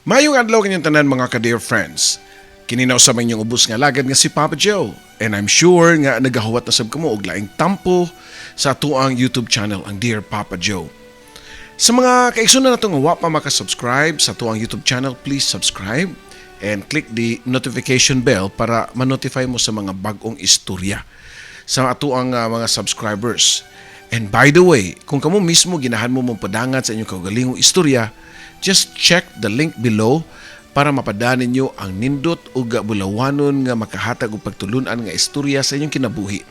Mayong adlaw kanyang tanan mga ka-dear friends. Kininaw sa inyong ubos nga lagad nga si Papa Joe. And I'm sure nga nagahuwat na sab kamo og laing tampo sa atuang YouTube channel ang Dear Papa Joe. Sa mga kaigsunan nato nga wa pa maka-subscribe sa atuang YouTube channel, please subscribe and click the notification bell para ma-notify mo sa mga bagong istorya sa atuang mga subscribers. And by the way, kung kamo mismo ginahan mo mong padangat sa inyong kaugalingong istorya, just check the link below para mapadaan ninyo ang nindot o bulawanon nga makahatag o pagtulunan nga istorya sa inyong kinabuhi.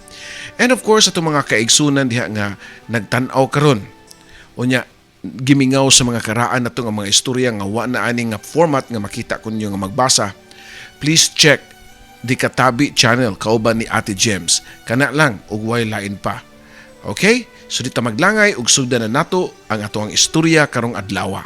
And of course, itong mga kaigsunan diha nga nagtanaw karon. O nya, gimingaw sa mga karaan na nga mga istorya nga wa na ani nga format nga makita kunyo nga magbasa. Please check the Katabi channel kauban ni Ate Gems. Kana lang ug way lain pa. Okay? So dita maglangay ug sugdan na nato ang atoang istorya karong adlaw.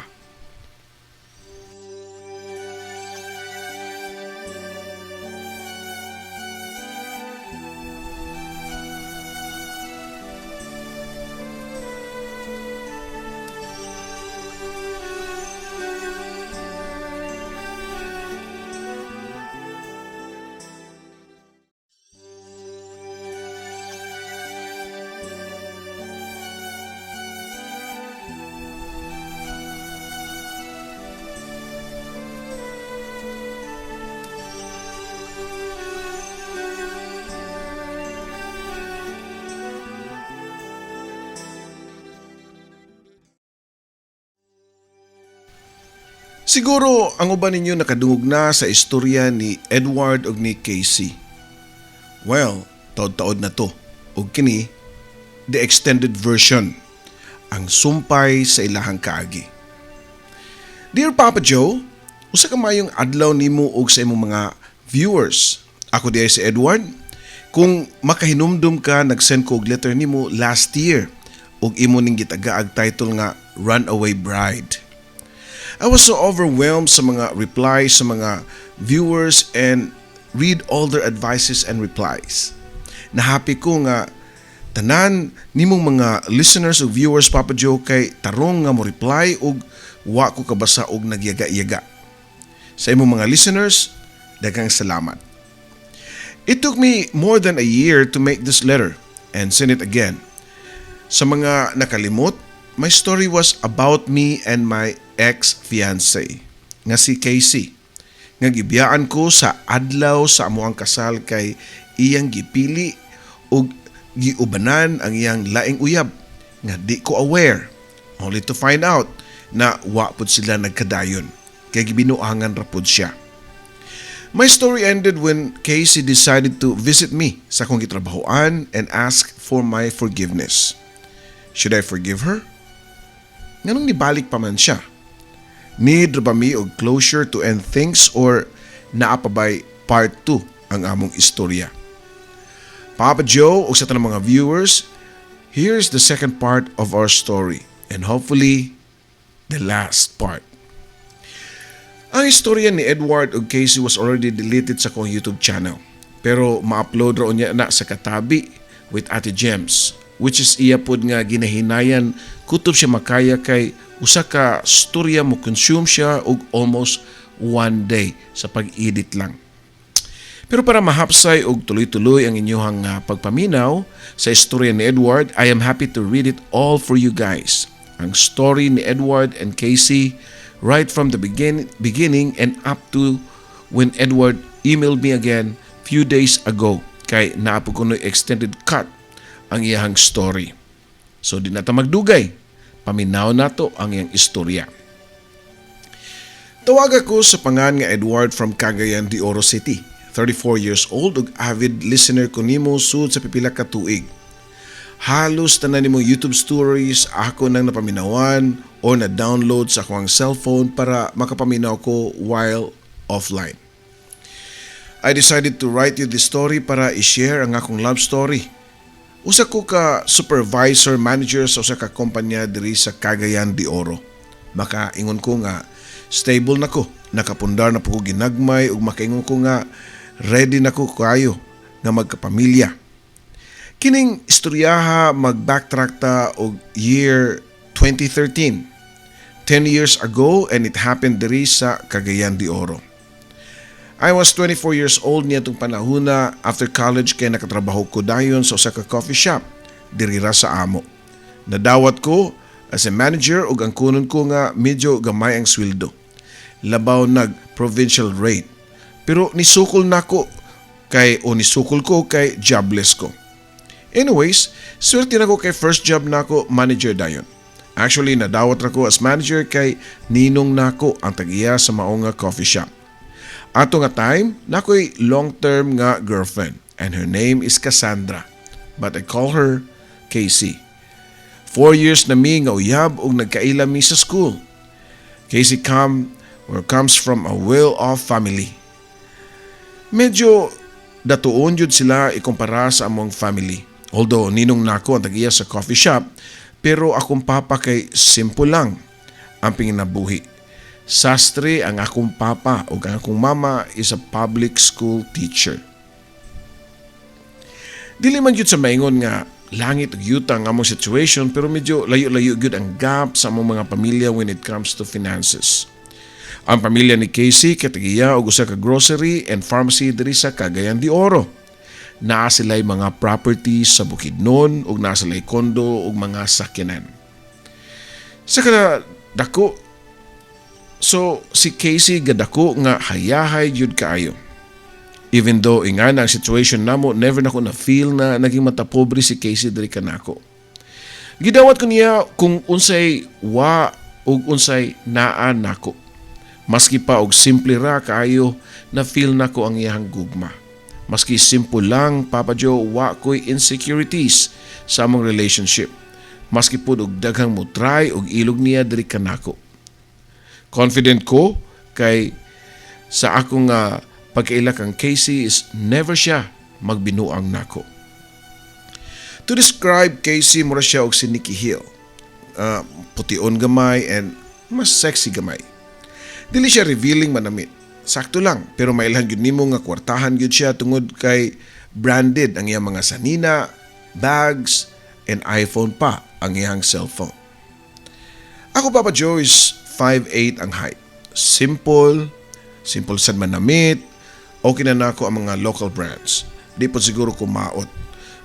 Siguro ang uban ninyo nakadungog na sa istorya ni Edward ug ni Casey. Well, taod-taod na to. Ug kini, the extended version, ang sumpay sa ilahang kaagi. Dear Papa Joe, usa ka mayong adlaw nimo ug sa imong mga viewers. Ako diay si Edward. Kung makahinumdum ka, nag-send ko og letter nimo last year ug imo ning gitaga ang title nga Runaway Bride. I was so overwhelmed sa mga replies sa mga viewers and read all their advices and replies. Nahappy ko nga tanan nimong mga listeners o viewers Papa Joe kay tarong nga mo reply ug wa ko kabasa og nagyaga-yaga. Sa imong mga listeners, daghang salamat. It took me more than a year to make this letter and send it again. Sa mga nakalimot, my story was about me and my ex-fiancé nga si Casey. Nga gibiyaan ko sa adlaw sa amuang kasal kay iyang gipili ug giubanan ang iyang laing uyab nga di ko aware, only to find out na wa pud sila nagkadayon kay gibinuangan ra pud siya. My story ended when Casey decided to visit me sa akong gitrabahoan and ask for my forgiveness. Should I forgive her? Nganong nibalik pa man siya? Need ba mi og closure to end things or naa pa bay part 2 ang among istorya? Papa Joe o sa tanang mga viewers, here's the second part of our story and hopefully the last part. Ang istorya ni Edward ug Casey was already deleted sa kong YouTube channel pero ma-upload ra unya na sa Katabi with Ate Gems, which is iya pod nga ginahinayan kutob siya makaya kay usa ka storya mo consume siya og almost one day sa pag-edit lang. Pero para mahapsay og tuloy-tuloy ang inyong pagpaminaw sa istorya ni Edward, I am happy to read it all for you guys. Ang story ni Edward and Casey right from the beginning and up to when Edward emailed me again few days ago kay naapod ko no extended cut ang iyang story. So di na ta magdugay. Paminaw nato ang iyang istorya. Tawag ako sa pangan nga Edward from Cagayan de Oro City. 34 years old ug avid listener ko nimo sud sa pipila ka tuig. Halos tanan nimong YouTube stories ako nang napaminawan o na-download sa akong cellphone para makapaminaw ko while offline. I decided to write you this story para i-share ang akong love story. Usa ko ka supervisor manager sa usa ka kompanya diri sa Cagayan de Oro. Makaingon ko nga stable na ko, nakapundar na po ko ginagmay ug makaingon ko nga ready na ko kayo nga magkapamilya. Kining istoryaha mag-backtrack ta og year 2013. 10 years ago and it happened diri sa Cagayan de Oro. I was 24 years old niya itong panahuna. After college kay nakatrabaho ko dayon sa usa ka coffee shop diri ra sa amo. Nadawat ko as a manager ug ang kunon ko nga medyo gamay ang sweldo. Labaw nag provincial rate. Pero nisukol ko kay jobless ko. Anyways, swerte na ko kay first job nako manager dayon. Actually, nadawat ra ko as manager kay ninong nako ang tagiya sa mao nga coffee shop. Ato nga time, nako'y long-term nga girlfriend and her name is Cassandra. But I call her Casey. 4 years na mi nga uyab ug nagkaila mi sa school. Casey comes from a well-off family. Medyo datuon jud sila ikumpara sa among family. Although ninong nako ang tagiya sa coffee shop, pero akong papa kay simple lang ang panginabuhi. Sastre ang akong papa ug ang akong mama is a public school teacher. Dili man gyud sa maingon nga langit ug yuta ang among situation, pero medyo layo-layo gyud ang gap sa among mga pamilya when it comes to finances. Ang pamilya ni Casey katagiya og usa ka grocery and pharmacy diri sa Cagayan de Oro. Naa sila'y mga properties sa Bukidnon ug naa sila'y kondo ug mga sakyanan. Sa kada dako, so si Casey gadako nga hayahay jud kaayo. Even though ingana ang situation namo, never nako na feel na naging matapobre si Casey diri kanako. Gidawat ko niya kung unsay wa ug unsay naa nako. Maski pa og simple ra kaayo na feel nako ang iyang gugma. Maski simple lang, Papa Joe, wa ko'y insecurities sa among relationship. Maski po og daghang mo try og ilog niya diri kanako. Confident ko kay sa akong pagkaila kang Casey is never siya magbinuang nako. To describe Casey, mura siya og si Nikki Hill. Pution gamay and mas sexy gamay. Dili siya revealing manamit. Sakto lang, pero mailhan gyud nimo nga kwartahan gyud siya tungod kay branded ang iyang mga sanina, bags, and iPhone pa ang iyang cellphone. Ako, Papa Joe, is 5'8" ang height. Simple sad manamit, okay na nako ang mga local brands. Di po siguro kumaot.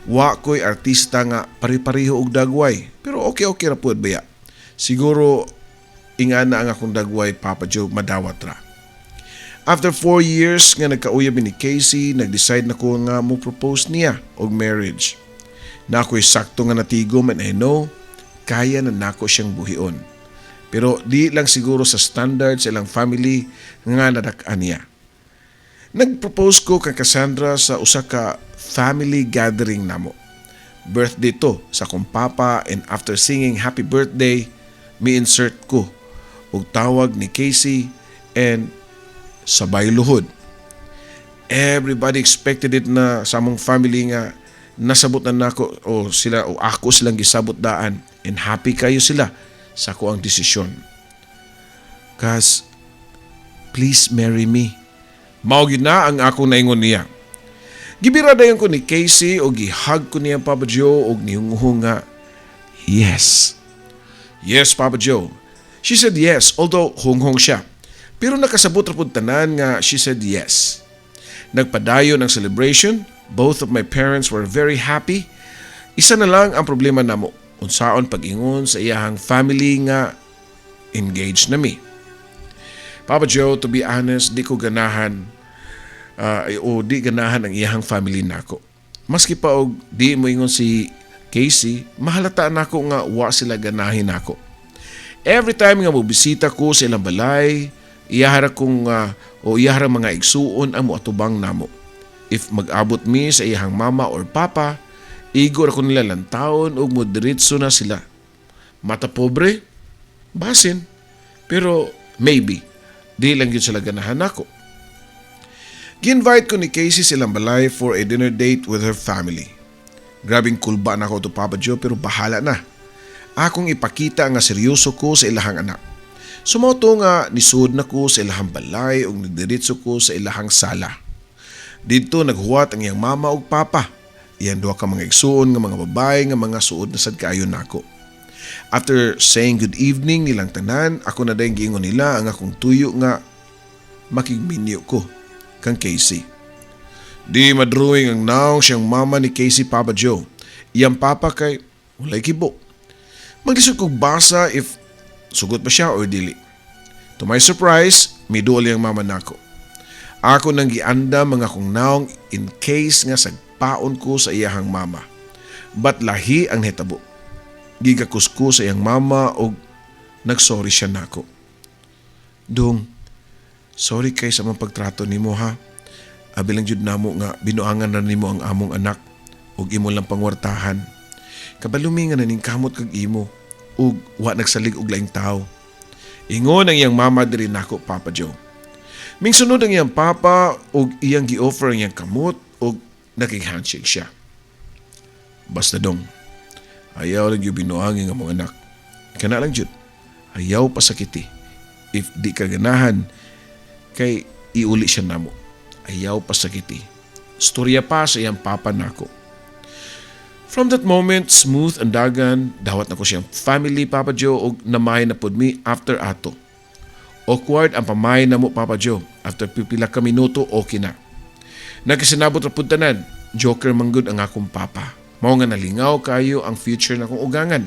Wa ko'y artista nga pari-pariho og dagway, pero okay ra po baya. Siguro ingana ang akong dagway, Papa Joe, madawat ra. After 4 years nga nagkauyab ni Casey, nag-decide na ko nga mo propose niya og marriage. Na ako'y sakto nga natigom and I know, kaya na nako siyang buhion. Pero di lang siguro sa standards ilang family nga nadak-an niya. Nag-propose ko kay Cassandra sa usa ka family gathering namo. Birthday to sa kong papa and after singing happy birthday, mi-insert ko og tawag ni Casey and sabay luhod. Everybody expected it na sa among family nga nasabot na nako o ako silang gisabot daan and happy kayo sila sa ko ang desisyon. Kas, please marry me. Mao gyud na ang ako naingon niya. Gibira dayon ko ni Casey o gihug ko niya, Papa Joe, og nihunguhong nga, yes. Yes, Papa Joe. She said yes, although hunghong siya. Pero nakasabot ra pud tanan nga she said yes. Nagpadayon ang celebration. Both of my parents were very happy. Isa na lang ang problema namo. Unsaon pag-ingon sa iyahang family nga engaged na mi. Papa Joe, to be honest, di ganahan ang iyahang family nako. Maski pa og di mo ingon si Casey, mahalata nako nga wa sila ganahin nako. Every time nga mobisita ko sa ilang balay, iyahara mga igsuon ang moatubang namo. If mag-abot mi sa iyahang mama or papa, igor ako nila lantawon o moderitso na sila. Mata pobre? Basin. Pero maybe, di lang yun sila ganahan ako. Gi-invite ko ni Casey silang balay for a dinner date with her family. Grabing kulba na ako to Papa Joe pero bahala na. Akong ipakita nga seryoso ko sa ilahang anak. Sumoto nga nisud na ko sa ilahang balay o nagdiritso ko sa ilahang sala. Dito naghuwat ang iyang mama o papa. Iyan duha ka mga igsuon nga mga babae nga mga suod na sad kaayo nako. After saying good evening nilang tanan, ako na dahil giingon nila ang akong tuyo nga makigminyo ko kang Casey. Di madruwing ang naong siyang mama ni Casey, Papa Joe. Iyang papa kay walay kibo. Maglisod kong basa if sugot ba siya or dili. To my surprise, miduol yung mama nako. Ako nang gianda mga kong naong in case nga sagpaon ko sa iyahang mama. But lahi ang hitabo. Gigakus ko sa iyang mama o nagsorry siya nako. Dong, sorry kay sa mga pagtrato nimo ha. Abilang jud namo nga binuangan na nimo ang among anak ug imo lang pangwartahan. Kabalumi nga naning kamot kag imo ug wa nagsalig og laing tao. Ingon ang iyang mama diri nako, Papa Joe. Mingsunod ang iyang papa ug iyang gi-offer ang iyang kamot ug nakig-handshake siya. Basta dong, ayaw lang yung binuangin ang mga anak. Kana lang jud, ayaw pasakiti. If di ka ganahan, kay iuli siya namo. Ayaw pasakiti. Storya pa sa iyang papa nako. From that moment, smooth ang dagan, dawat na ko siyang family, Papa Joe, ug namay na pod mi after ato. Awkward ang pamay na mo, Papa Joe. After pipila ka minuto, okay na. Nagkasinabot ra pud tanan, joker manggod ang akong papa. Mao nga nalingaw kayo ang future na kong ugangan.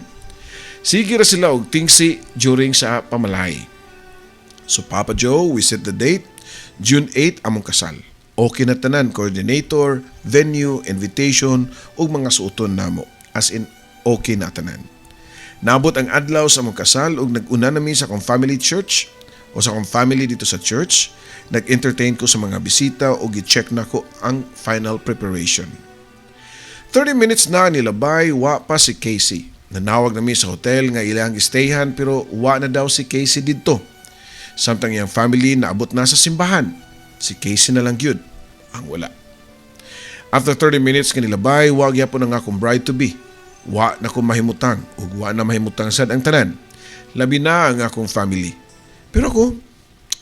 Sige ra sila og tingsi during sa pamalay. So Papa Joe, we set the date, June 8 among kasal. Okay na tanan, coordinator, venue, invitation, ug mga suoton namo. As in, okay na tanan. Nabot ang adlaw sa among kasal ug nag-una nami sa akong family church o sa akong family dito sa church. Nag-entertain ko sa mga bisita ug i-check na ko ang final preparation. 30 minutes na nilabay, wa pa si Casey. Nanawag nami sa hotel nga ilang stayhan pero wa na daw si Casey didto. Samtang iyang family naabot na sa simbahan. Si Casey na lang yun, ang wala. After 30 minutes kanilabay, wag yapon ang akong bride-to-be. Wa na kong mahimutang, ug wa na mahimutang sad ang tanan. Labi na ang akong family. Pero ako,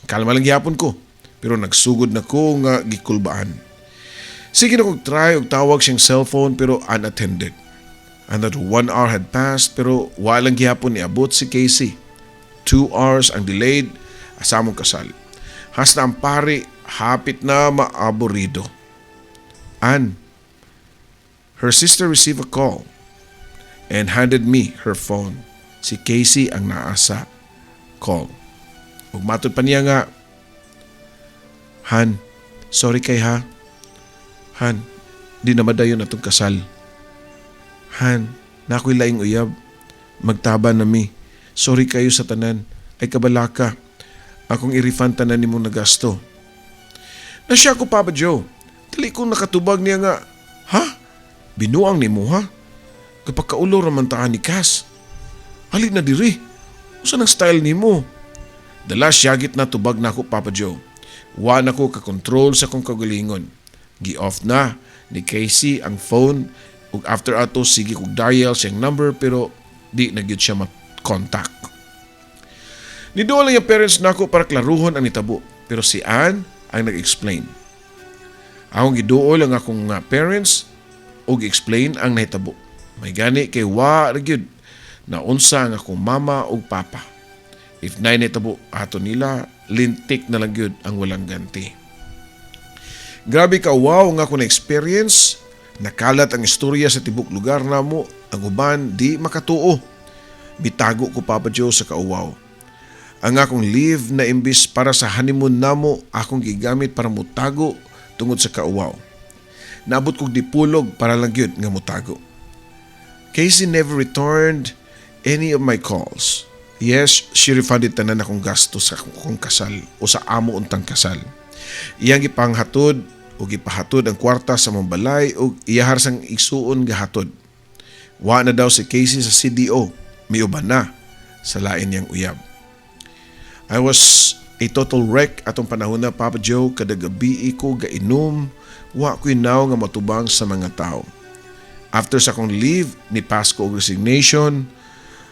kalma lang yapon ko. Pero nagsugod na ko nga gikulbaan. Sige na kong try og tawag siyang cellphone pero unattended. Another 1 hour had passed pero walang gihapon niabot si Casey. 2 hours ang delayed asamong kasal. Hasta ang pari hapit na maaborido. And her sister received a call and handed me her phone. Si Casey ang naasa call. Ug matod pa niya nga, Han, sorry kay ha. Han, di na madayon atong kasal. Han, nakoy laing uyab. Magtaba na mi. Sorry kayo sa tanan. Ay kabalaka. Akong i-refund tanan ni mong nagasto. Nasya ko, Papa Joe. Dali kong nakatubag niya nga, ha? Binuang ni mo, ha? Kapag kaulo raman taan ni Cass. Halid na diri. Usa ang style ni mo? Dala siyagit na tubag na ako, Papa Joe. Wa na ko kakontrol sa kong kagalingon. Gi-off na ni Casey ang phone ug after ato sige kog dial siyang number pero di na gyud siya ma-contact. Niduol lang yung parents nako para klaruhon ang nitabo pero si Ann ang nag-explain. Akong giduol ang akong parents ug explain ang nahitabo. May gani kay wa ra gyud na unsa ang akong mama ug papa. If nay nahitabo ato nila, lintik na lang gyud ang walang ganti. Grabe ka, wow nga ako na-experience. Nakalat ang istorya sa tibok lugar namo, ang uban di makatuo. Bitago ko, Papa Joe, sa kauwaw. Ang akong leave na imbis para sa honeymoon namo, akong gigamit para mutago tungod sa kauwaw. Naabot kong dipulog para lang yun nga mutago. Casey never returned any of my calls. Yes, she refunded tanan akong gasto sa akong kasal o sa amo untang kasal. Iyang ipanghatod o gipahatod ang kwarta sa mong balay o iyahar sang igsuon gahatod. Wa na daw si Casey sa CDO, may uban na sa lain niyang uyab. I was a total wreck atong panahon na, Papa Joe. Kada gabi ko gainom, wa ko inaw nga matubang sa mga tao. After sa akong leave, ni Pasko og resignation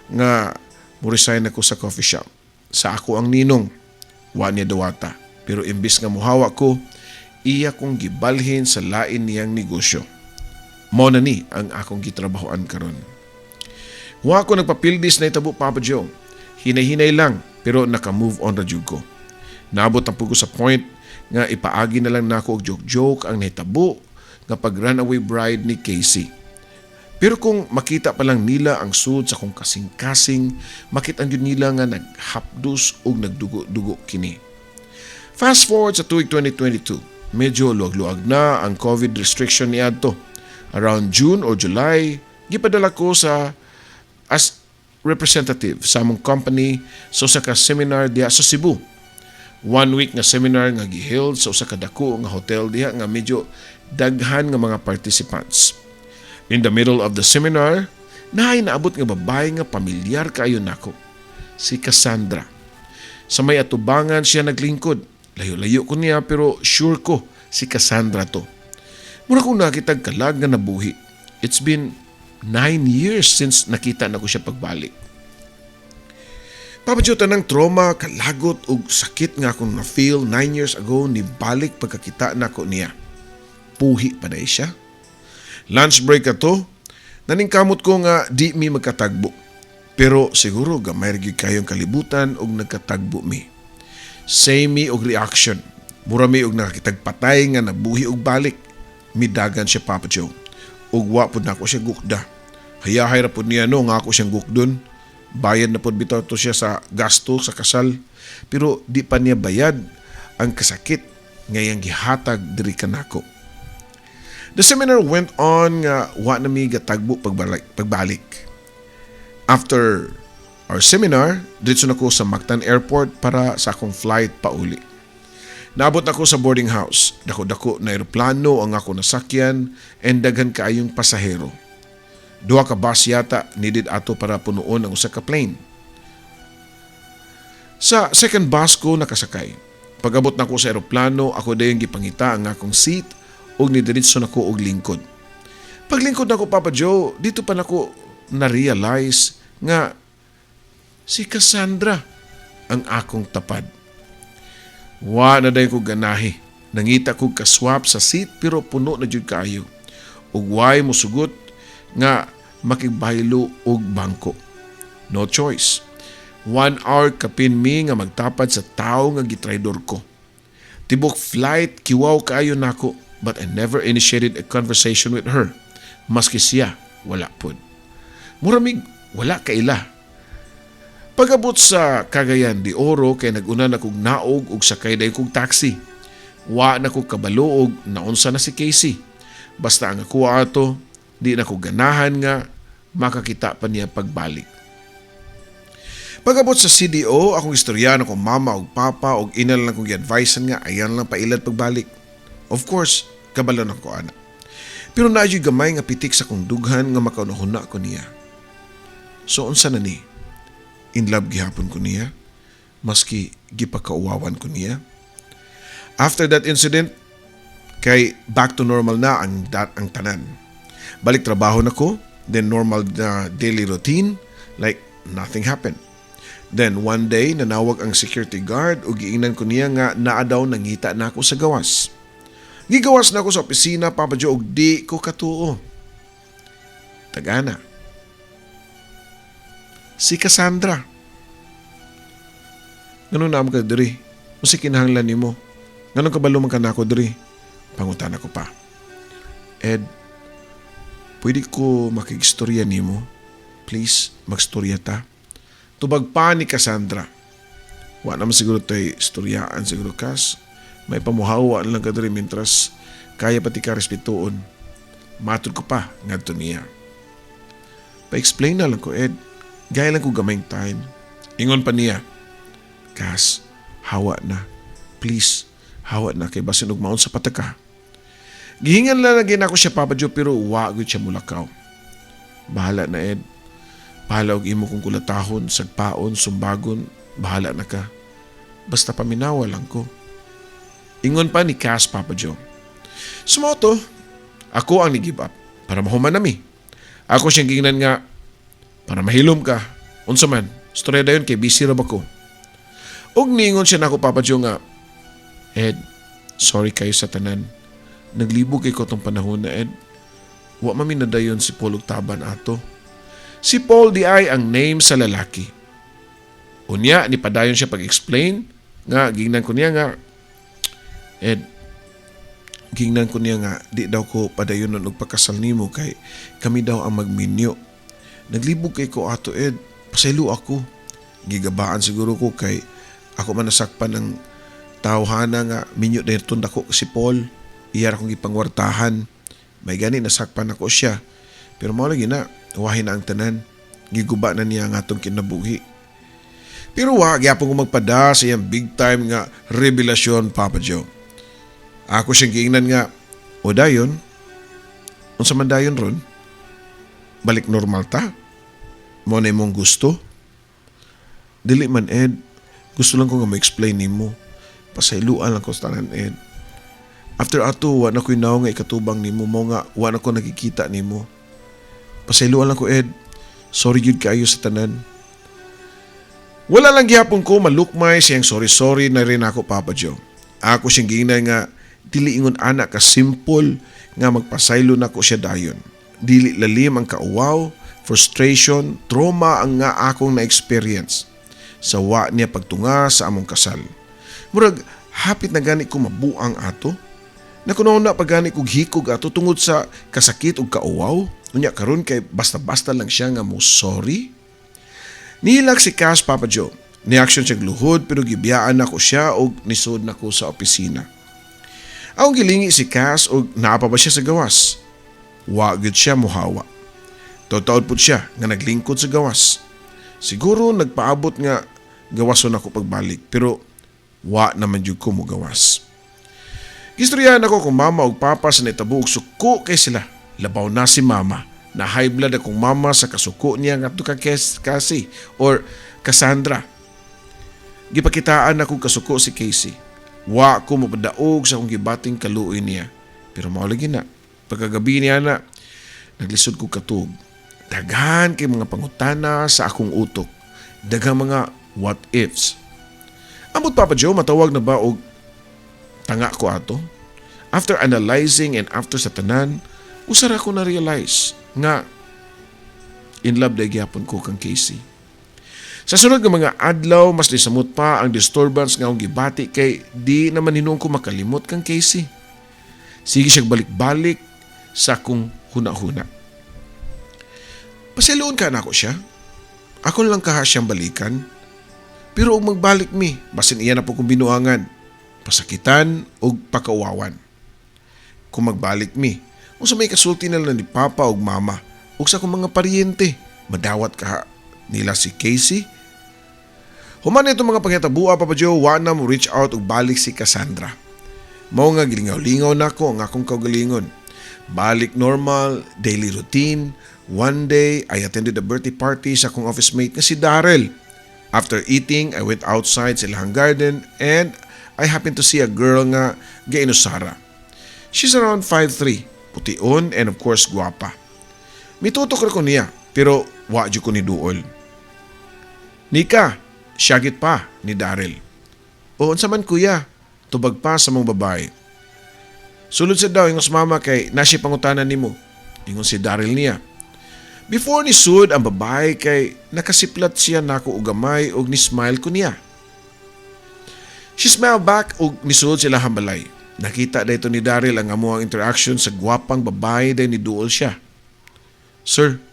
nga mo-resign ako sa coffee shop. Sa ako ang ninong, wa niya dawata. Pero imbis nga muhawa ko, iya kong gibalhin sa lain niyang negosyo. Mao na ni ang akong gitrabahoan karon. Wa ko nagpapildis na itabo, Papa Joe. Hinay-hinay lang, pero naka-move on na jud ko. Naabot ang pugo sa point nga ipaagi na lang nako og joke-joke ang nahitabo nga pag-runaway bride ni Casey. Pero kung makita pa lang nila ang sud sa kong kasing-kasing, makita jud nila nga naghapdos og nagdugo-dugo kini. Fast forward sa tuig 2022, medyo luag-luag na ang COVID restriction niadto. Around June or July, gipadala ko as representative sa among company sa usa ka seminar diha sa Cebu. 1 week nga seminar nga giheld sa usa ka dako nga hotel diha nga medyo daghan nga mga participants. In the middle of the seminar, naabot nga babae nga pamilyar kaayo nako, si Cassandra. Sa may atubangan siya naglingkod. Layo-layo ko niya pero sure ko si Cassandra to. Mura kong nakitag kalag nga nabuhi. It's been 9 years since nakita na ko siya pagbalik. Papadyo tanang trauma, kalagot ug sakit nga akong na-feel 9 years ago ni balik pagkakita na ko niya. Puhi pa na siya. Lunch break ato, naningkamot ko nga di mi magkatagbo. Pero siguro gamay gyud kayong kalibutan og nagkatagbo mi. Say mi og reaction. Mura mi og nakakitag patay nga nabuhi og balik. Midagan siya, Papa Joe. Ug wa pud nako siya gukda. Hayahay ra pud niya no nga ako siyang gukdon. Bayad na pud bitaw to siya sa gasto sa kasal. Pero di pa niya bayad ang kasakit ngayang gihatag diri kanako. The seminar went on nga wa na mi gatagbo pagbalik. After our seminar, diretso na ko sa Mactan Airport para sa akong flight pauli. Naabot ako sa boarding house. Dako-dako na eroplano ang ako nasakyan and daghan kaayong pasahero. 2 ka bus yata needed ato para punuon ang usa ka plane. Sa second bus ko nakasakay. Pag-abot na ko sa eroplano, ako dayon gipangita ang akong seat ug nidiretso nako og lingkod. Paglingkod nako, Papa Joe, dito pa nako na-realize nga si Cassandra ang akong tapad. Wa na dayon ko ganahi. Nangita ko kaswap sa seat pero puno na jud kaayo. Ug way mo sugot nga makigbaylo og bangko. No choice. 1 hour kapin mi nga magtapad sa tao nga gitraidor ko. Tibok flight kiwaw kaayo nako, but I never initiated a conversation with her. Maski siya, wala pod. Muramig, wala kaila. Pag-abot sa Cagayan de Oro kay nag-una na kog naog ug sakay dayon kog taxi. Wa na kog kabalo og naunsa na si Casey. Basta ang ako ato, di na ko ganahan nga makakita pa niya pagbalik. Pag-abot sa CDO, akong istorya na kong mama o papa o ina lang kong i-advisean nga ayan lang pailad pagbalik. Of course, kabalo na ko ana. Pero naadyo'y gamay nga pitik sa kong dughan nga makaunahuna ko niya. So unsa na ni? In love gihapon ko niya? Maski gipakauwawan ko niya? After that incident, kay back to normal na ang tanan. Balik trabaho na ko, then normal na daily routine, like nothing happened. Then one day, nanawag ang security guard o giingnan ko niya nga naa daw nangita na ako sa gawas. Gigawas na ako sa opisina, Papa Joe, og di ko katuo. Tagana. Si Cassandra. Ganun na ka diri. Masi kinahanglan ni mo. Ganun kabalo man ka na ako diri. Pangutan ako pa. Ed, pwede ko makigstorya ni mo? Please, magstorya ta. Tubag pa ni Cassandra. Wa naman siguro tayo istoryaan siguro, Cas. May pamuhawa lang ka diri mintras kaya pati ka respetuon. Matod ko pa ngadto niya. Pa-explain na lang ko, Ed. Gaya lang ko gamayng time. Ingon pa niya, Cas, hawa na. Please, hawa na kay basin og maon sa pataka. Gihingan lang lagi na ako siya, Papa Joe, pero wagod siya mulakaw. Bahala na, Ed. Bahala og imo kong kulatahon, sagpaon, sumbagon, bahala na ka. Basta paminawa lang ko. Ingon pa ni Cass, Papa Joe. Sumoto, ako ang nag-give up para mahuman nami. Ako siyang gingnan nga, para mahilom ka. Unsa man, storya dayon kay busy ra ba ko. Og ningon siya nako, Papa Joe, nga, Ed, sorry kayo sa tanan. Naglibog kay ko tong panahon na, Ed. Wa mami na dayon si Polog Taban ato. Si Paul di ay ang name sa lalaki. Unya, ni padayon siya pag-explain nga, gingnan ko niya nga, Ed, gingnan ko niya nga, di daw ko padayon og pagkasal nimo kay kami daw ang magminyo. Naglibog kay ko ato, Ed, pasaylo ako. Gigabaan siguro ko kay ako man nasakpan ng tawhana nga minyo dahil tunda ko si Paul. Iyar akong ipangwartahan. May gani nasakpan ako siya. Pero mao lagi na, wahin na ang tanan. Giguba na niya ang atong kinabuhi. Pero wag yapon ko magpada sa iyang big time nga revelasyon, Papa Joe. Ako siyang giingnan nga, o dayon, unsa man dayon ron, balik normal ta? Mo na imong gusto? Dili man, Ed. Gusto lang ko nga ma-explain nimo. Pasayloan lang ko sa tanan, Ed. After ato, wa na ko'y naw nga ikatubang nimo, mo nga, wa na ko nakikita nimo. Pasayloan lang ko, Ed. Sorry yun kaayo sa tanan. Wala lang gihapon ko malukmay siyang sorry na rin ako, Papa Joe. Ako siyang giingnan nga, dili ingon anak ka simple nga magpasaylo na ko siya dayon. Dili lalim ang kauwaw, frustration, trauma ang nga akong na-experience. Sawa niya pagtunga sa among kasal. Murag, hapit na gani ko mabuang ato. Nakunaw na pagani kog hikog ato tungod sa kasakit ug kauwaw. Unya karon kay basta-basta lang siya nga mo sorry. Nihilak si Cass, Papa Joe. Ni-action siya gluhod pero gibiyaan ako siya og nisod nako sa opisina. Akong gilingi si Cass og naapa ba siya sa gawas. Wa gyud siya muhawa. Taud-taud pud siya nga naglingkod sa gawas. Siguro nagpaabot nga gawason ako pagbalik pero wa naman jud ko mo gawas. Gistoryahan ako kung mama ug papa sa nitabo og suko kay sila. Labaw na si mama. Na high blood akong mama sa kasuko niya nga to ka Cassie or Cassandra. Gipakitaan ako kasuko si Casey. Wa ko mapadaog sa akong gibating kaluoy niya. Pero maulagi na. Pagkagabi niya na, naglisod ko katug. Daghan kay mga pangutana sa akong utok. Daghang mga what ifs. Ambot Papa Joe, matawag na ba og tanga ko ato? After analyzing and after sa tanan, usara ko na realize nga in love na gyapon ko kang Casey. Sa sunod nga mga adlaw, mas nisamot pa ang disturbance nga akong gibati kay di naman hinuong ko makalimot kang Casey. Sige siyang balik-balik sa akong huna-huna. Pasiloon ka na ako siya. Ako lang kaha siyang balikan. Pero og magbalik mi, basin iya na po kong binuangan. Pasakitan o pakauwawan. Kung magbalik mi, o sa may kasulti na lang ni Papa o Mama o sa akong mga paryente, madawat ka nila si Casey. Human itong mga pangitabua, Papa Joe, wana mo reach out o balik si Cassandra. Mao nga gilingaw-lingaw na ko ang akong kaugalingon. Balik normal, daily routine. One day, I attended a birthday party sa akong office mate na si Daryl. After eating, I went outside sa ilang garden and I happened to see a girl nga gainusara. She's around 5'3", pution and of course guwapa. Mitutok ra ko niya pero wa jud ko ni duol. Nika, syagit pa ni Daryl. O unsa man kuya, tubag pa sa mong babae. Sulod sa daw ingos mama kay nasi pangutanan nimo. Ingon si Daryl niya. Before ni sud ang babae kay nakasiplat siya nako og gamay og ni smile ko niya. She smiled back og nisud sila hambalay. Nakita dayto ni Daryl ang amuang interaction sa gwapang babae day ni duol siya. Sir,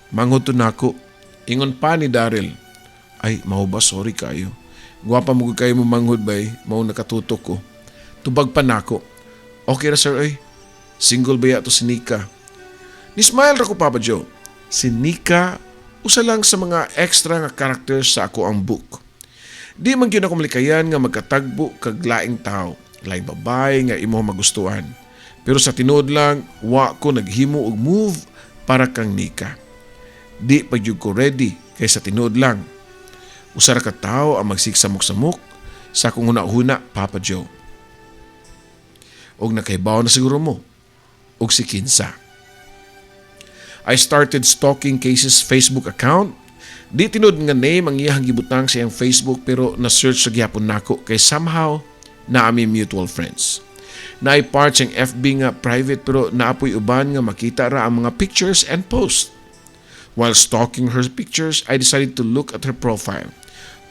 manghod to nako. Ingon pa ni Daryl. Ay, mao ba sorry kayo. Gwapa mo kayo mo manghod bay, mao nakatutok ko. Tubag pa nako. Okay ra sir ay. Single ba to si Nika? Ni smile ra ko Papa Joe. Si Nika, usa lang sa mga extra nga characters sa ako ang book. Di man gyud ako malikayan nga magkatagbo kag laing tao, laing babae nga imo magustuhan. Pero sa tinuod lang, wa ko naghimo og move para kang Nika. Di pa gyud ko ready kay sa tinuod lang. Usa ra ka tawo ang magsiksamok-samok sa akong huna-huna, Papa Joe. Og nakahibaw na siguro mo, og si Kinsa. I started stalking Casey's Facebook account. Di tinod nga name ang iyang gibutang sa iyang Facebook pero na-search sa gyapon nako kay somehow naami mutual friends. Naay part siyang FB nga private pero naapoy uban nga makita ra ang mga pictures and post. While stalking her pictures, I decided to look at her profile.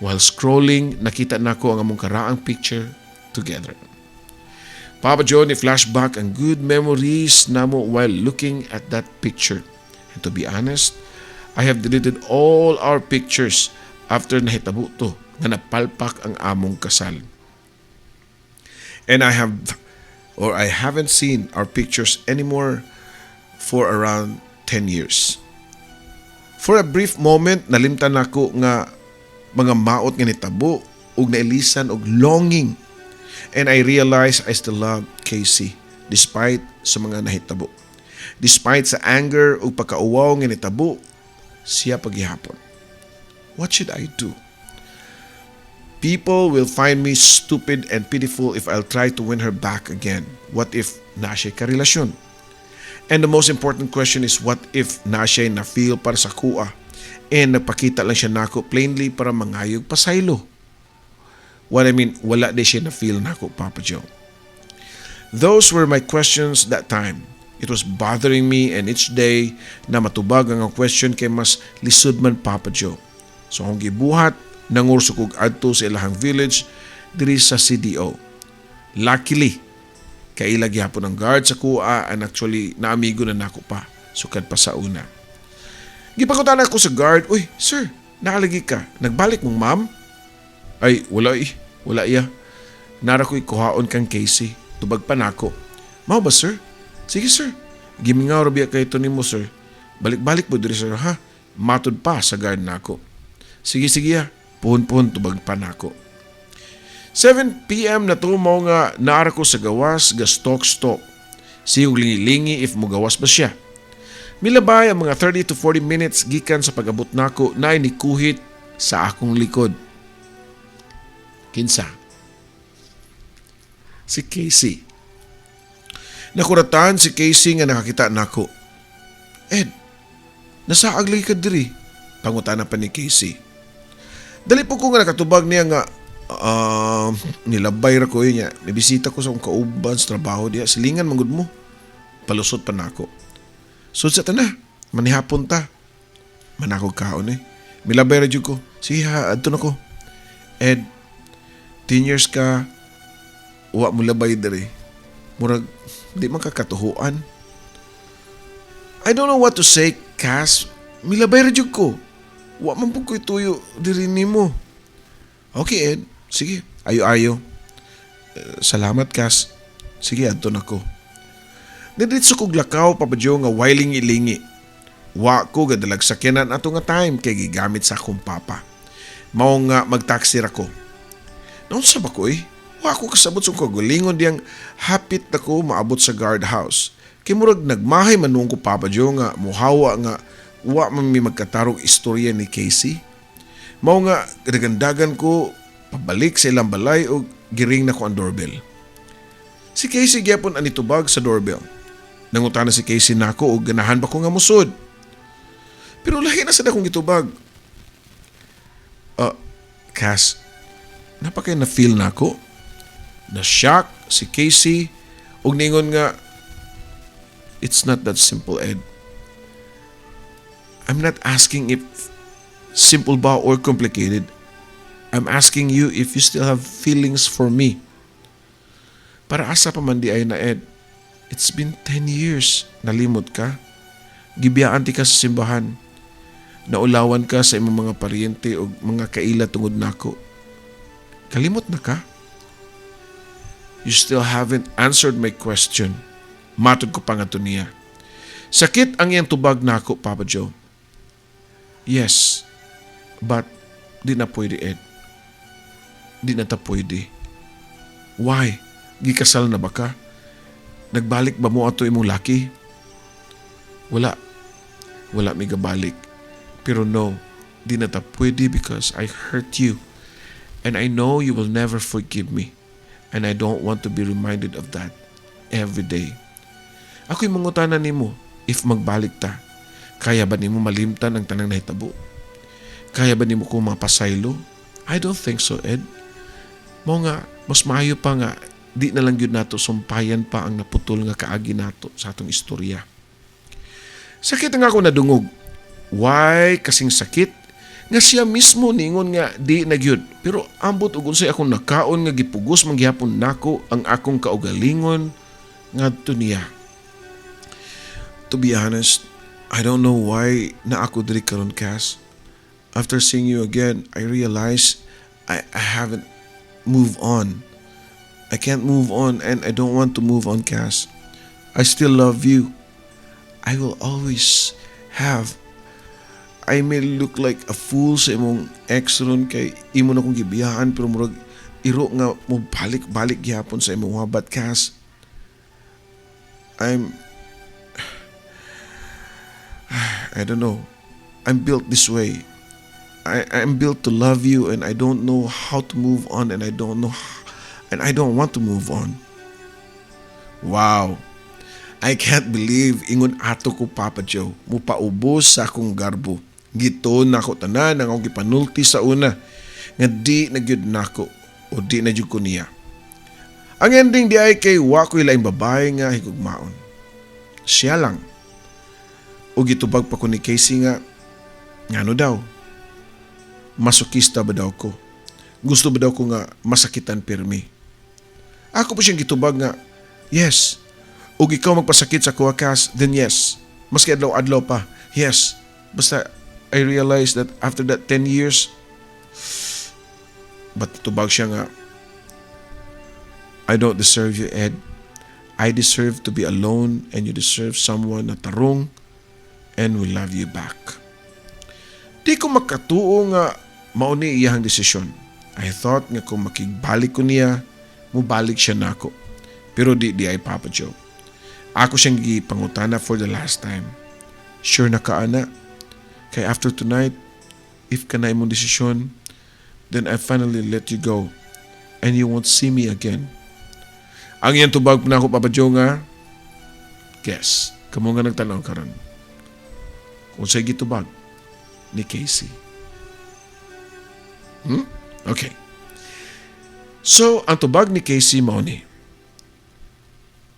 While scrolling, nakita nako ang among karaang picture together. Papa Joe, ni flashback ang good memories namo while looking at that picture. And to be honest, I have deleted all our pictures after nahitabo to na napalpak ang among kasal. And I haven't seen our pictures anymore for around 10 years. For a brief moment, nalimtan ako nga mga maot nga nitabo ug nailisan og longing. And I realized I still love Casey despite sa mga nahitabo. Despite sa anger ug pagkauwaw nga nitabo, siya paghihapon. What should I do? People will find me stupid and pitiful if I'll try to win her back again. What if na siya karelasyon? And the most important question is, what if na siya na-feel para sa kuha and nagpakita lang siya nako plainly para mangayog pasaylo? What I mean, wala di siya na-feel nako, Papa Joe. Those were my questions that time. It was bothering me, and each day na matubag ang question kay mas lisod man, Papa Joe. So akong gibuhat, nangurso kog adto sa ilahang village diri sa CDO. Luckily, kaila gyapon ang guard sa kuha, and actually naamigo na nako pa sukad pa sa una. Gipakutan ako sa guard, "Uy, sir, nakalagi ka. Nagbalik mong ma'am?" "Ay, wala iya. Nara ko'y kuhaon kang Casey. Tubag pa nako." "Mao ba, sir?" "Sige, sir. Gimingaw ra biya kay ito nimo, sir. Balik-balik po diri, sir, ha? Matod pa sa guard nako." Sige ya. Puhon-puhon tubag pa nako. 7 p.m. na to mo nga naara ko sa gawas ga stalk. Siyog lingi-lingi if mo gawas ba siya. Milabay ang mga 30 to 40 minutes gikan sa pag-abot nako na inikuhit sa akong likod. Kinsa? Si Casey. Nakuratan si Casey nga nakakita nako. "Ed, nasaag lagi ka diri?" Pangutana pa ni Casey. Dali po ko nga nakatubag niya nga nilabay ra ko niya. May bisita ko sa akong kauban sa trabaho diya. Silingan manggod mo. Palusot pa nako. "Sud sa tana, manihapon ta." Manakog kaon eh. Milabay ra jud ko. "Sige ha, adto na ko." "Ed, 10 years ka, uwa mo labay diri. Murag, di man ka katuhuan." "I don't know what to say, Cass. Milabay ra jud ko. Wa man po ko'y tuyo diri nimo." "Okay, Ed. Sige, ayo-ayo." "Salamat, Cass. Sige, adto na ko." Diretso kog lakaw, Papa Joe, nga wailing-ilingi. Wa ko gadalag sakyanan ato nga time kay gigamit sa akong papa. Mao nga magtaksi ra ko. Naunsa ba ko eh? Wa ko kasabot sa kagulingon diyang hapit na ko maabot sa guardhouse. Kay murag nagmahay manung ko, Papa Joe, nga muhawa nga wa man mi magkatarong istorya ni Casey. Mao nga dagandagan ko pabalik sa ilang balay o giring na ko ang doorbell. Si Casey gyapon ani tubag sa doorbell. Nangutana si Casey nako og ganahan ba ko nga musod. Pero lahi na sad akong gitubag. Cass, napakay na feel nako. Na shock si Casey og ningon nga, "It's not that simple, Ed. I'm not asking if simple ba or complicated. I'm asking you if you still have feelings for me." "Para asa pa man di ay na, Ed. It's been 10 years. Nalimot ka. Gibiyaan ti ka sa simbahan. Naulawan ka sa imong mga paryente o mga kaila tungod nako. Kalimot na ka? You still haven't answered my question." Matod ko pa nga to niya. "Sakit ang iyang tubag nako, Papa Joe." "Yes, but di na pwede, Ed. Di na ta pwede." "Why? Gikasal na ba ka? Nagbalik ba mo ato imong laki?" Wala mi gabalik. Pero no, di na ta pwede because I hurt you. And I know you will never forgive me. And I don't want to be reminded of that every day. Ako'y mangutana nimo, if magbalik ta, kaya ba nimo malimtan ang tanang nahitabo? Kaya ba nimo ko mapasaylo? I don't think so, Ed. Mao nga, mas maayo pa nga, di na lang yun nato sumpayan pa ang naputol nga kaagi nato sa atong istorya. Sakit nga ako nadungog. Why kasing sakit nga siya mismo ningon nga di nagyud, pero ambot ug unsay akong nakaon nga gipugos manggihapon nako ang akong kaugalingon ngadto niya. To be honest, I don't know why na ako diri karon, Cass. After seeing you again, I realize I haven't moved on. I can't move on and I don't want to move on, Cass. I still love you. I will always have. I may look like a fool sa imong ex ron kay imo na kong gibiyahan pero murag iro nga mo balik-balik gihapon sa imong wabat, Cass. I don't know. I'm built this way. I'm built to love you and I don't know how to move on and I don't want to move on. Wow. I can't believe ingon ato ko, Papa Joe. Mupaubos sa akong garbo. Gito na ako tanan ang akong gipanulti sa una nga di nagyud nako o di na jud ko niya. Ang ending di ay kay wa ko'y laing babae nga higugmaon. Siya lang. O gitubag pa ko ni Casey nga ngano daw? Masokista ba daw ko? Gusto ba daw ko nga masakitan pirmi? Ako po siyang gitubag nga, yes. O ikaw magpasakit sa kuha, Cass, then yes. Maski adlaw-adlaw pa, yes. Basta I realized that after that 10 years, but tubag siya nga, I don't deserve you, Ed. I deserve to be alone and you deserve someone na tarong and will love you back. Di ko makatuo nga mauni iyang desisyon. I thought nga kung makigbalik ko niya, mubalik siya na ako. Pero di ay, Papa Joe. Ako siyang gipangutana for the last time. Sure na ka, ana? Kay after tonight, if ka na imong desisyon, then I finally let you go and you won't see me again. Ang iyang tubag na ako, Papa Joe, nga, guess, kamo nga nagtanaw karon. Kung sa'y gitubag ni Casey. Okay. So, ang tubag ni Casey mao ni,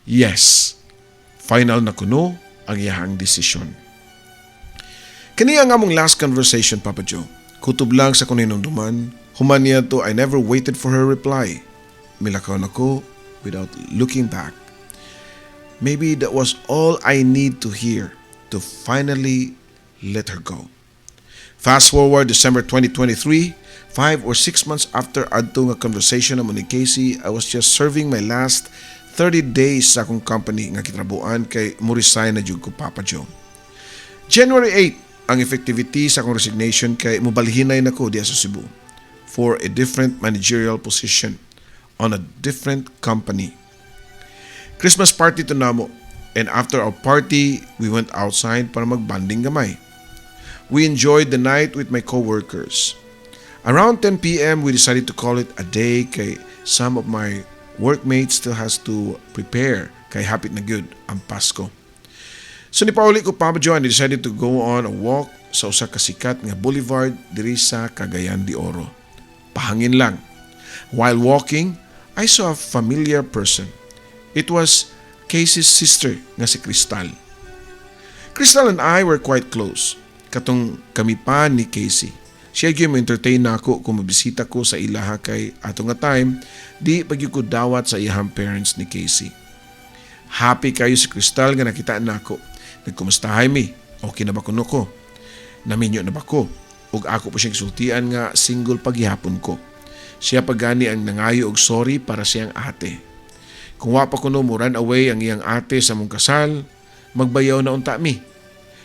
yes, final na kuno ang iyahang desisyon. Kani ang among last conversation, Papa Joe. Kutob lang sa kuninunduman, human niya to I never waited for her reply. Milakaw na ko without looking back. Maybe that was all I need to hear to finally let her go. Fast forward December 2023, 5 or 6 months after adto nga conversation naman ni Casey, I was just serving my last 30 days sa akong company nga kitrabuan kay mo resign na jud ko, Papa Joe. January 8 ang effectivity sa akong resignation kay mobalhinay na ko diya sa Cebu for a different managerial position on a different company. Christmas party to namo, and after our party, we went outside para magbanding gamay. We enjoyed the night with my co-workers. Around 10 p.m., we decided to call it a day kay some of my workmates still has to prepare kay hapit na good ang Pasko. So ni pauli ko, Papa Joe, and decided to go on a walk sa usa ka sikat nga boulevard diri sa Cagayan de Oro. Pahangin lang. While walking, I saw a familiar person. It was Casey's sister nga si Crystal. Crystal and I were quite close. Katong kami pa ni Casey. Siya gyud mo-entertain na ako kung mabisita ko sa ilaha kay ato nga time, di pagyud ko dawat sa iyang parents ni Casey. Happy kayo si Crystal nga nakita na ako. Nagkumustahay mi, okay na ba kuno ko? Naminyo na ba ko? Ug ako po siyang sultian nga single paghihapon ko. Siya pagani ang nangayo og sorry para siyang ate. Kung wa pa kuno mo run away ang iyang ate sa mong kasal, magbayaw na unta mi.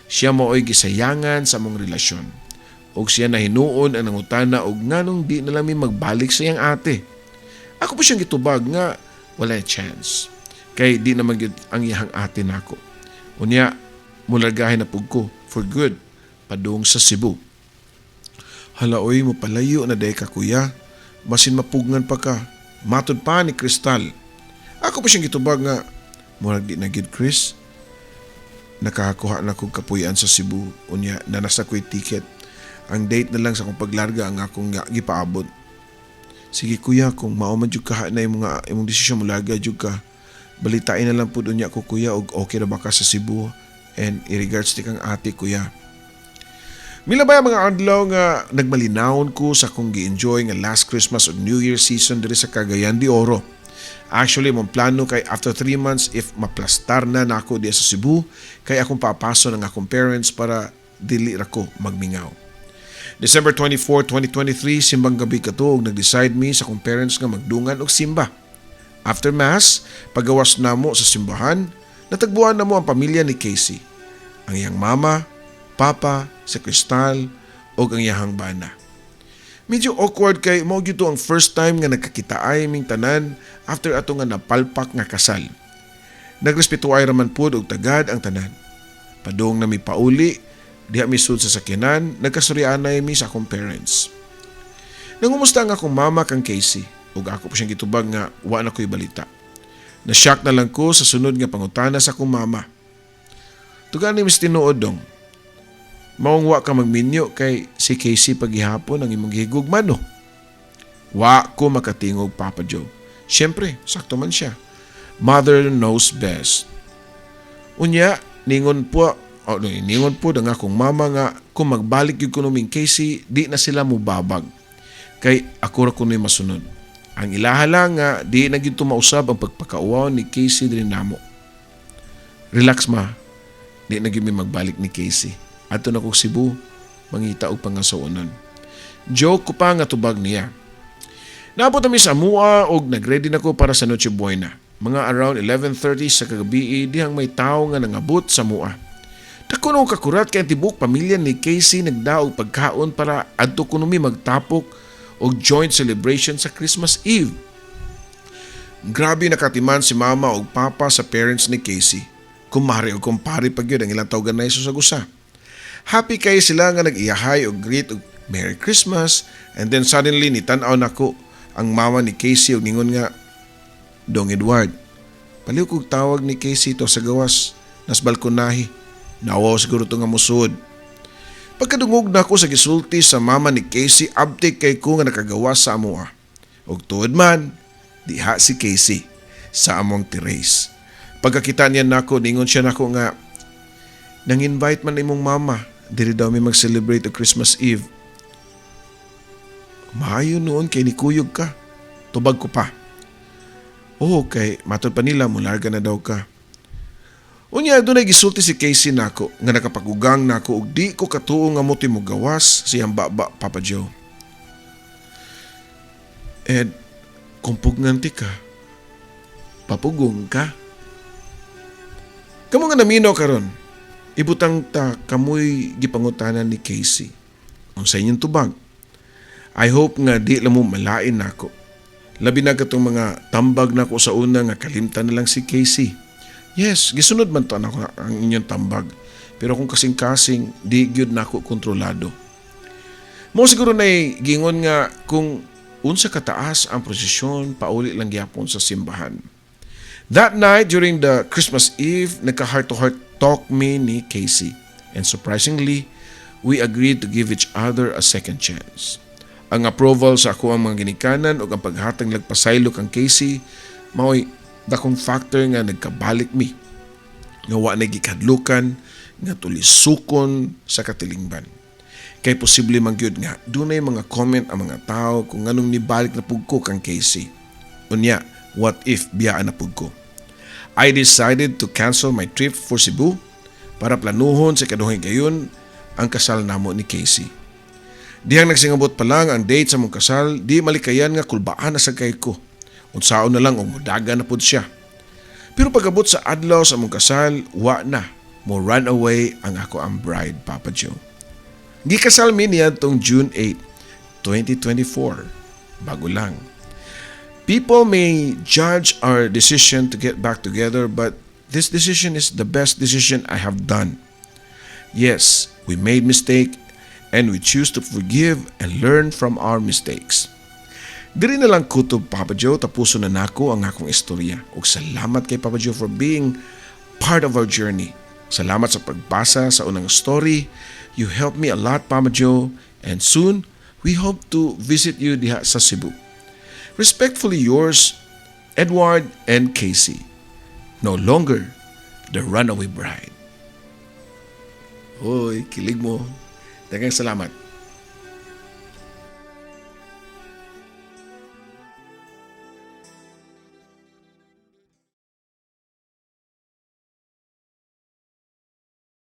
Siya mao'y gisayangan sa mong relasyon. Og siya na hinuon ang nangutana og nganong di na lang mi magbalik sa iyang ate. Ako po siyang gitubag nga wala chance. Kay di naman gyud ang iyang ate nako. Unya, mulagahin na pug ko for good padung sa Cebu. Halaoy mo palayo na day ka, kuya. Basin mapugngan pa ka. Matod pa ni Crystal. Ako po siyang gitubag nga murag di na gyud, Chris. Nakakuha na kong kapuyan sa Cebu. Unya, nanasa ko'y ticket. Ang date na lang sa akong paglarga ang akong gipaabot. Sige, kuya, kung mauman jud ka na imong desisyon mo larga jud ka, balitain na lang po doon niya ko, kuya, og okay na ba ka sa Cebu, and i-regards ti kang ate, kuya. Milabay ang mga adlaw nga nagmalinawon ko sa kung gi-enjoy nga last Christmas o New Year season diri sa Cagayan de Oro. Actually, mong plano kay after 3 months if maplastar na nako diya sa Cebu, kay akong papaso ng akong parents para dili ra ko magmingaw. December 24, 2023, simbang gabi kato og nag-decide mi sa akong parents nga magdungan og simba. After mass, pagawas namo sa simbahan, natagbuan namo ang pamilya ni Casey. Ang iyang mama, papa, si Crystal, o ang iyang bana. Medyo awkward kay mao gyud to ang first time nga nagkakitaay ming tanan after ato nga napalpak nga kasal. Nagrespetuay raman pud og tagad ang tanan. Padung na mi pauli, diha mi sud sa sakyanan, nagkasuryanay mi sa akong parents. Nangumusta ang akong mama kang Casey, ug ako pa siyang gitubag nga wa na ko'y balita. Na-shock na lang ko sa sunod nga pangutana sa akong mama. Tugan ni Miss tinuod dong. Maong wa ka magminyo kay si Casey paghihapon ang imong gihigugman no. Wa ko makatingog, Papa Joe. Siyempre, sakto man siya. Mother knows best. Unya, ningon po ang akong mama nga kung magbalik yung kunuming Casey, di na sila mubabag. Kay ako ra kuno'y masunod. Ang ilaha lang nga, di na gyud mausab ang pagpakauaw ni Casey din namo. Relax ma, di na gyud mi magbalik ni Casey. Ato na kong Cebu, mangita og pangasoonon. Joke ko pa nga tubag niya. Naabot kami sa Amua og nagready na ko para sa Noche Buena. Mga around 11:30 sa kagabi, dihang may tao nga nangabot sa Amua. Dako na kakurat kay tibuk pamilya ni Casey nagdaog pagkaon para adto kuno mi magtapok og joint celebration sa Christmas Eve. Grabe nakatiman si mama og papa sa parents ni Casey. Kumari o kumpari pag yun ang ilang tawgan na iso sa gusa. Happy kayo sila nga nag-iyahay o greet o Merry Christmas, and then suddenly nitan-aw nako ang mama ni Casey o ningon nga, Dong Edward, paliw kong tawag ni Casey to sa gawas, nas balkonahi, nawaw siguro to nga musud. Pagkadungog na ako sa gisulti sa mama ni Casey, abtik kay ko nga nakagawas sa amoa. Og tuod man, diha si Casey sa among terrace. Pagkakita niya nako, ningon siya nako nga, nang-invite man imong mama, diri daw may mag-celebrate o Christmas Eve. Maayo noon kay nikuyog ka. Tubag ko pa. Oo, kay matod pa nila mularga na daw ka. Unya, doon ay gisulti si Casey nako nga nakapagugang nako ug di ko katuo nga muti mo gawas siyang baba, Papa Joe. Ed, kung pugnanti ka, papugong ka. Kamu nga naminaw karon. Ibutang ta kamoy gipangutanan ni Casey. Unsa inyong tubag? I hope nga di lang mo malain nako. Labi na katong mga tambag nako sa una nga kalimtan na lang si Casey. Yes, gisunod man to nako ang inyong tambag. Pero kung kasing-kasing, di gyud nako kontrolado. Mo siguro na gingon nga kung unsa kataas ang prosesyon pauli lang gyapon sa simbahan. That night during the Christmas Eve, nagka-heart-to-heart talk me ni Casey, and surprisingly, we agreed to give each other a second chance. Ang approval sa ako ang mga ginikanan o ang paghatang lagpasaylo kang Casey, mao'y dakong factor nga nagkabalik mi. Nga wa na gikadlukan, nga tulisukon sa katilingban. Kay posible man gyud nga, dunay mga comment ang mga tao kung anong nibalik na pugko kang Casey. Unya, what if biyaan na pugko? I decided to cancel my trip for Cebu para planuhon sa kaduhing gayon ang kasal namo ni Casey. Dihang nagsingabot pa lang ang date sa mong kasal, di malikayan nga kulbaan na sa kay ko. Unsaon na lang o mudaga na pud siya. Pero pagabot sa adlaw sa mong kasal, wa na, mo run away ang ako ang bride, Papa Joe. Gikasal mi niya tong June 8, 2024. Bago lang. People may judge our decision to get back together, but this decision is the best decision I have done. Yes, we made mistake and we choose to forgive and learn from our mistakes. Diri na lang kutob, Papa Joe, tapuso na nako ang akong istorya. Ug salamat kay Papa Joe for being part of our journey. Salamat sa pagbasa sa unang story. You helped me a lot, Papa Joe, and soon we hope to visit you diha sa Cebu. Respectfully yours, Edward and Casey. No longer the runaway bride. Hoy, kilig mo. Daghang salamat.